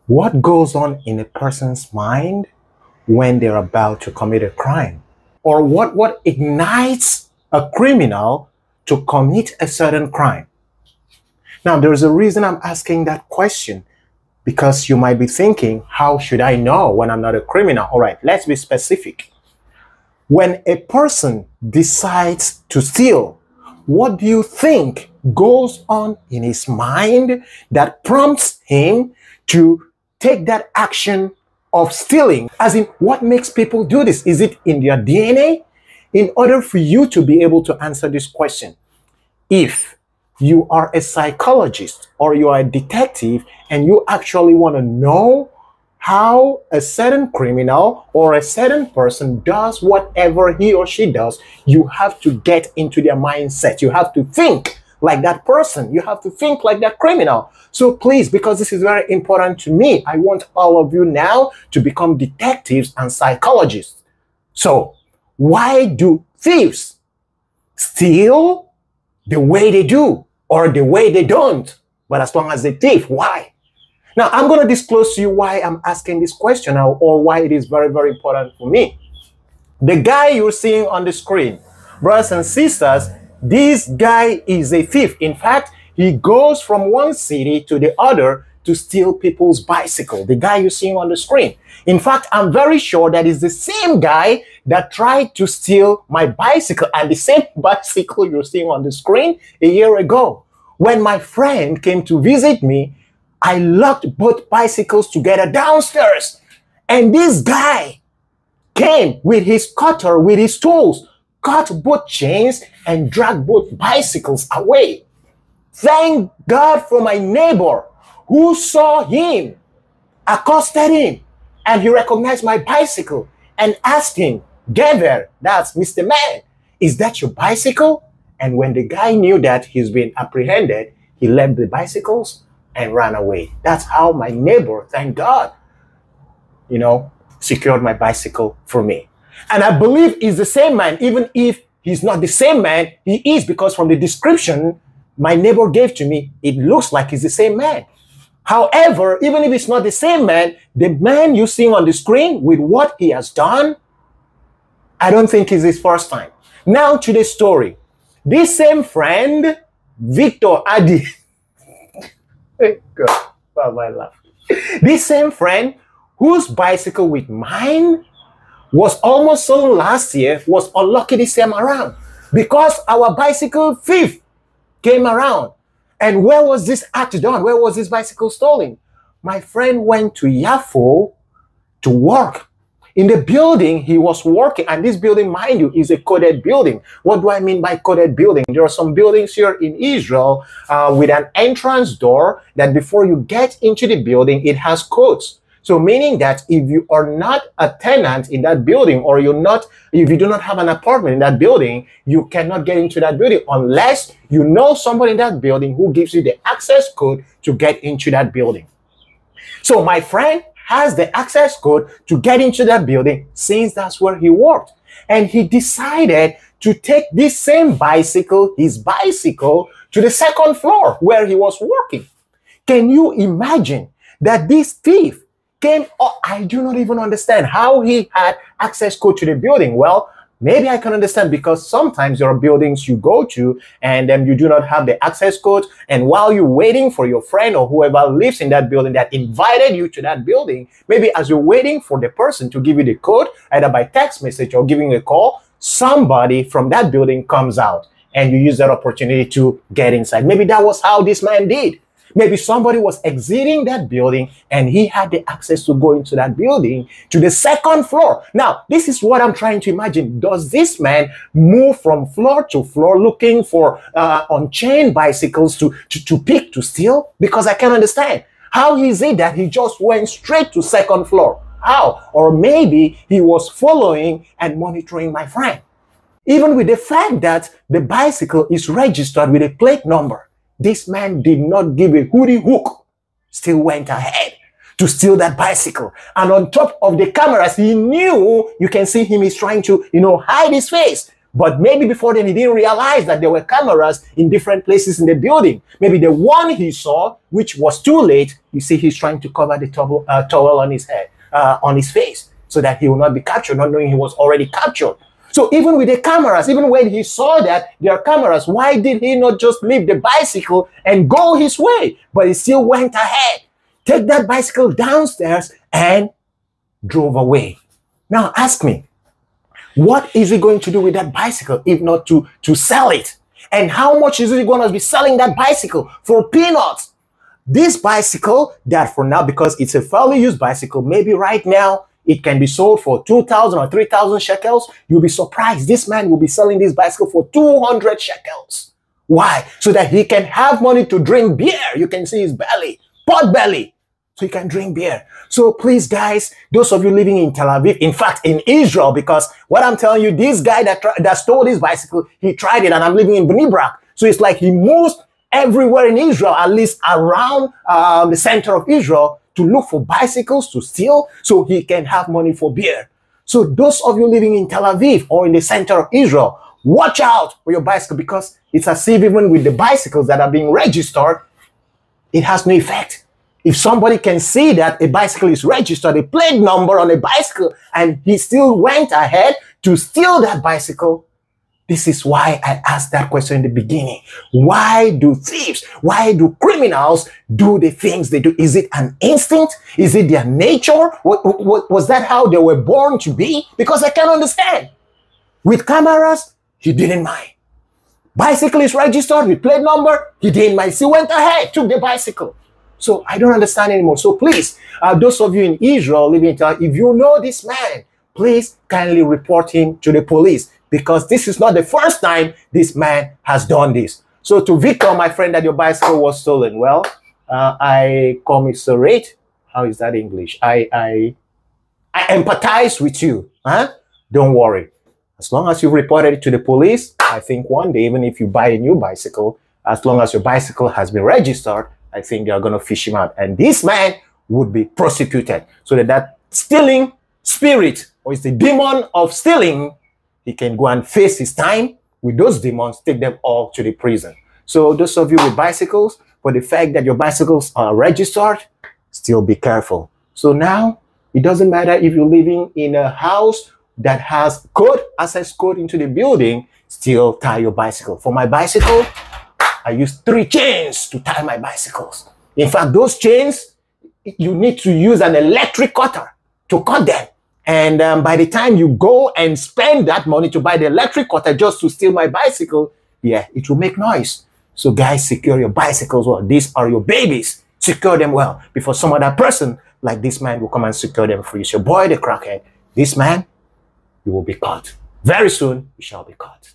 What goes on in a person's mind when they're about to commit a crime? Or what ignites a criminal to commit a certain crime? Now, there's a reason I'm asking that question, because you might be thinking, how should I know when I'm not a criminal? All right, let's be specific. When a person decides to steal, what do you think goes on in his mind that prompts him to take that action of stealing? As in, what makes people do this? Is it in their DNA? In order for you to be able to answer this question, if you are a psychologist or you are a detective and you actually want to know how a certain criminal or a certain person does whatever he or she does, you have to get into their mindset. You have to think like that person. You have to think like that criminal. So please, because this is very important to me, I want all of you now to become detectives and psychologists. So why do thieves steal the way they do or the way they don't? But as long as they thief, why? Now, I'm going to disclose to you why I'm asking this question now, or why it is very, very important for me. The guy you're seeing on the screen, brothers and sisters, this guy is a thief. In fact, he goes from one city to the other to steal people's bicycle. The guy you're seeing on the screen. In fact, I'm very sure that is the same guy that tried to steal my bicycle, and the same bicycle you're seeing on the screen a year ago. When my friend came to visit me, I locked both bicycles together downstairs. And this guy came with his cutter, with his tools, cut both chains and dragged both bicycles away. Thank God for my neighbor who saw him, accosted him, and he recognized my bicycle and asked him, Gever, that's Mr. Man, is that your bicycle? And when the guy knew that he's been apprehended, he left the bicycles and ran away. That's how my neighbor, thank God, secured my bicycle for me. And I believe he's the same man. Even if he's not the same man, he is, because from the description my neighbor gave to me, it looks like he's the same man. However, even if it's not the same man, the man you see on the screen with what he has done, I don't think is his first time. Now to the story. This same friend, Victor Adi, God, this same friend whose bicycle with mine was almost stolen last year was unlucky this time around, because our bicycle thief came around. And where was this act done? Where was this bicycle stolen? My friend went to Yafo to work. In the building he was working, and this building, mind you, is a coded building. What do I mean by coded building? There are some buildings here in Israel with an entrance door that before you get into the building, it has codes. So meaning that if you are not a tenant in that building, or if you do not have an apartment in that building, you cannot get into that building unless you know somebody in that building who gives you the access code to get into that building. So my friend has the access code to get into that building, since that's where he worked. And he decided to take this same bicycle, his bicycle, to the second floor where he was working. Can you imagine that this thief came? Oh, I do not even understand how he had access code to the building. Well, maybe I can understand, because sometimes there are buildings you go to and then you do not have the access code. And while you're waiting for your friend or whoever lives in that building that invited you to that building, maybe as you're waiting for the person to give you the code, either by text message or giving a call, somebody from that building comes out and you use that opportunity to get inside. Maybe that was how this man did. Maybe somebody was exiting that building and he had the access to go into that building to the second floor. Now, this is what I'm trying to imagine. Does this man move from floor to floor looking for on-chain bicycles to pick, to steal? Because I can't understand. How is it that he just went straight to second floor? How? Or maybe he was following and monitoring my friend. Even with the fact that the bicycle is registered with a plate number, this man did not give a hoodie hook, still went ahead to steal that bicycle. And on top of the cameras, he knew, you can see him, he's trying to, hide his face. But maybe before then, he didn't realize that there were cameras in different places in the building. Maybe the one he saw, which was too late, you see, he's trying to cover the towel on his head, on his face, so that he will not be captured, not knowing he was already captured. So even with the cameras, even when he saw that there are cameras, why did he not just leave the bicycle and go his way? But he still went ahead, take that bicycle downstairs and drove away. Now ask me, what is he going to do with that bicycle if not to sell it? And how much is he going to be selling that bicycle? For peanuts. This bicycle that for now, because it's a fairly used bicycle, maybe right now it can be sold for 2,000 or 3,000 shekels. You'll be surprised. This man will be selling this bicycle for 200 shekels. Why? So that he can have money to drink beer. You can see his belly, pot belly. So he can drink beer. So please, guys, those of you living in Tel Aviv, in fact, in Israel, because what I'm telling you, this guy that stole this bicycle, he tried it, and I'm living in Bnei Brak. So it's like he moves everywhere in Israel, at least around the center of Israel, to look for bicycles to steal so he can have money for beer. So those of you living in Tel Aviv or in the center of Israel, watch out for your bicycle, because it's as if even with the bicycles that are being registered, it has no effect. If somebody can see that a bicycle is registered, a plate number on a bicycle, and he still went ahead to steal that bicycle, this is why I asked that question in the beginning. Why do thieves, why do criminals do the things they do? Is it an instinct? Is it their nature? Was that how they were born to be? Because I can't understand. With cameras, he didn't mind. Bicycle is registered with plate number, he didn't mind. He went ahead, took the bicycle. So I don't understand anymore. So please, those of you in Israel living in Tel Aviv, if you know this man, please kindly report him to the police, because this is not the first time this man has done this. So to Victor, my friend, that your bicycle was stolen. Well, I commiserate. How is that English? I empathize with you. Huh? Don't worry. As long as you reported it to the police, I think one day, even if you buy a new bicycle, as long as your bicycle has been registered, I think they are going to fish him out. And this man would be prosecuted, so that stealing spirit, or it's the demon of stealing, he can go and face his time with those demons, take them all to the prison. So those of you with bicycles, for the fact that your bicycles are registered, still be careful. So now, it doesn't matter if you're living in a house that has access code into the building, still tie your bicycle. For my bicycle, I use 3 chains to tie my bicycles. In fact, those chains, you need to use an electric cutter to cut them. And by the time you go and spend that money to buy the electric cutter just to steal my bicycle, yeah, it will make noise. So guys, secure your bicycles well. These are your babies. Secure them well before some other person like this man will come and secure them for you. It's your boy, the crackhead. This man, you will be caught. Very soon, you shall be caught.